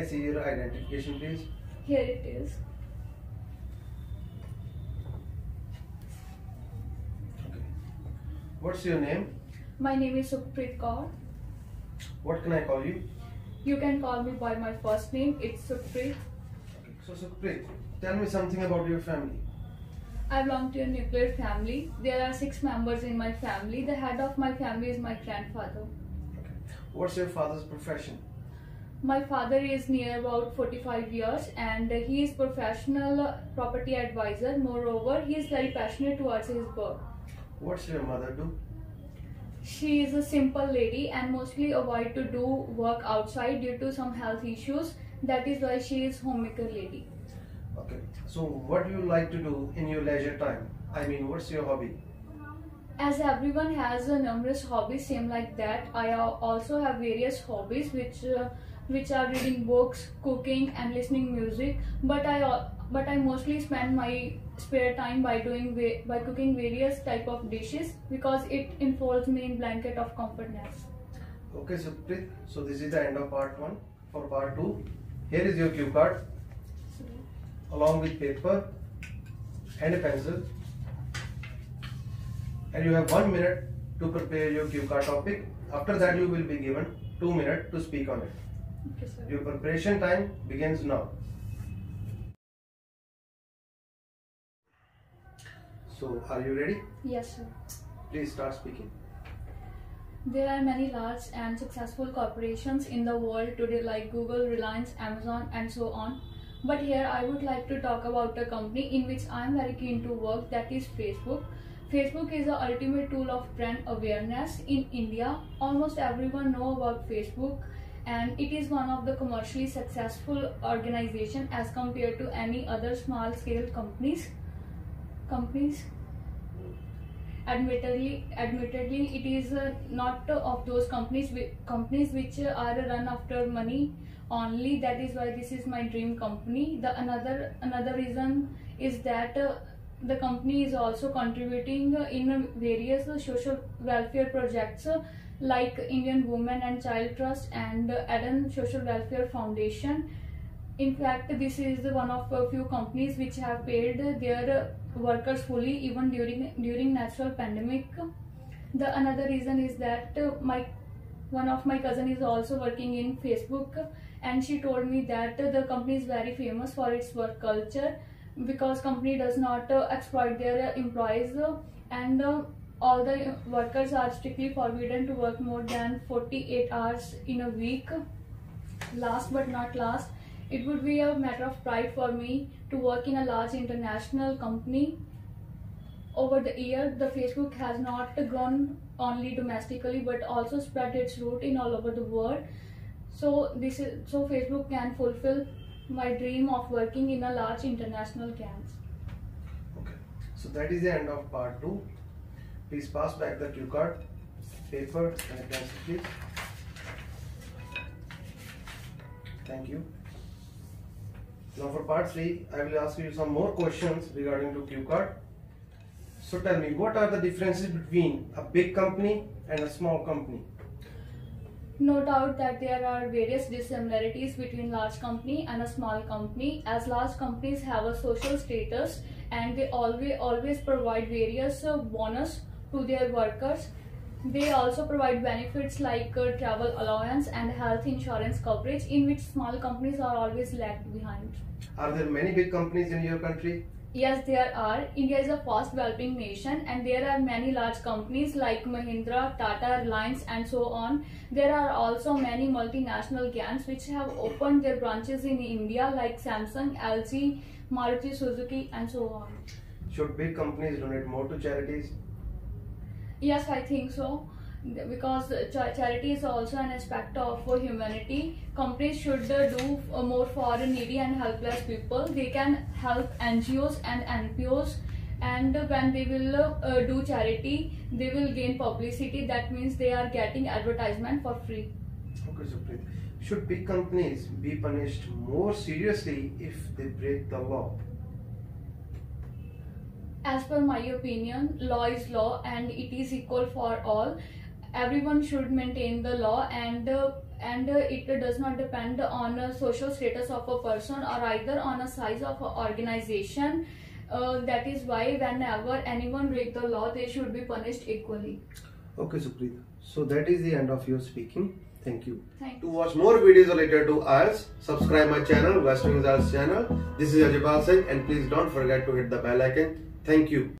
I see your identification, please? Here it is. Okay. What's your name? My name is Sukhpreet Kaur. What can I call you? You can call me by my first name. It's Sukhpreet. Okay. So Sukhpreet, tell me something about your family. I belong to a nuclear family. There are 6 members in my family. The head of my family is my grandfather. Okay. What's your father's profession? My father is near about 45 years and he is professional property advisor. Moreover, he is very passionate towards his work. What's your mother do? She is a simple lady and mostly avoid to do work outside due to some health issues. That is why she is homemaker lady. Okay. So what do you like to do in your leisure time? I mean, what's your hobby? As everyone has a numerous hobbies, same like that, I also have various hobbies which are reading books, cooking and listening music. But I mostly spend my spare time by cooking various type of dishes because it enfolds me in blanket of comfortness. Okay, Sukhpreet. So this is the end of part 1. For part 2, here is your cue card along with paper and a pencil. And you have 1 minute to prepare your cue card topic. After that, you will be given 2 minutes to speak on it. Okay, sir. Your preparation time begins now. So, are you ready? Yes, sir. Please start speaking. There are many large and successful corporations in the world today like Google, Reliance, Amazon and so on. But here I would like to talk about a company in which I am very keen to work, that is Facebook. Facebook is the ultimate tool of brand awareness in India. Almost everyone knows about Facebook and it is one of the commercially successful organization as compared to any other small scale companies. Admittedly, it is not of those companies which are run after money only. That is why this is my dream company. The another reason is that the company is also contributing in various social welfare projects like Indian Women and Child Trust and Eden Social Welfare Foundation. In fact, this is one of a few companies which have paid their workers fully even during natural pandemic. The another reason is that one of my cousin is also working in Facebook and she told me that the company is very famous for its work culture because company does not exploit their employees and all the workers are strictly forbidden to work more than 48 hours in a week. Last but not last, it would be a matter of pride for me to work in a large international company. Over the year, the Facebook has not grown only domestically but also spread its root in all over the world. So Facebook can fulfill my dream of working in a large international giants. Okay. So that is the end of part 2. Please pass back the cue card, paper and a pencil, please. Thank you. Now for part 3, I will ask you some more questions regarding to cue card. So tell me, what are the differences between a big company and a small company? No doubt that there are various dissimilarities between large company and a small company, as large companies have a social status and they always provide various bonus to their workers. They also provide benefits like travel allowance and health insurance coverage, in which small companies are always lagged behind. Are there many big companies in your country? Yes, there are. India is a fast developing nation and there are many large companies like Mahindra, Tata, Reliance and so on. There are also many multinational giants which have opened their branches in India like Samsung, LG, Maruti Suzuki and so on. Should big companies donate more to charities? Yes, I think so. Because charity is also an aspect of humanity. Companies should do more for needy and helpless people. They can help NGOs and NPOs, and when they will do charity, they will gain publicity. That means they are getting advertisement for free. Okay, Sukhpreet. Should big companies be punished more seriously if they break the law? As per my opinion, law is law and it is equal for all. everyone should maintain the law, and it does not depend on a social status of a person or either on a size of an organization. That is why whenever anyone break the law, they should be punished equally. Okay, Supreet. So that is the end of your speaking. Thank you. Thanks. To watch more videos related to IELTS, subscribe my channel, West Wings IELTS channel. This is Ajibal Singh, and please don't forget to hit the bell icon. Thank you.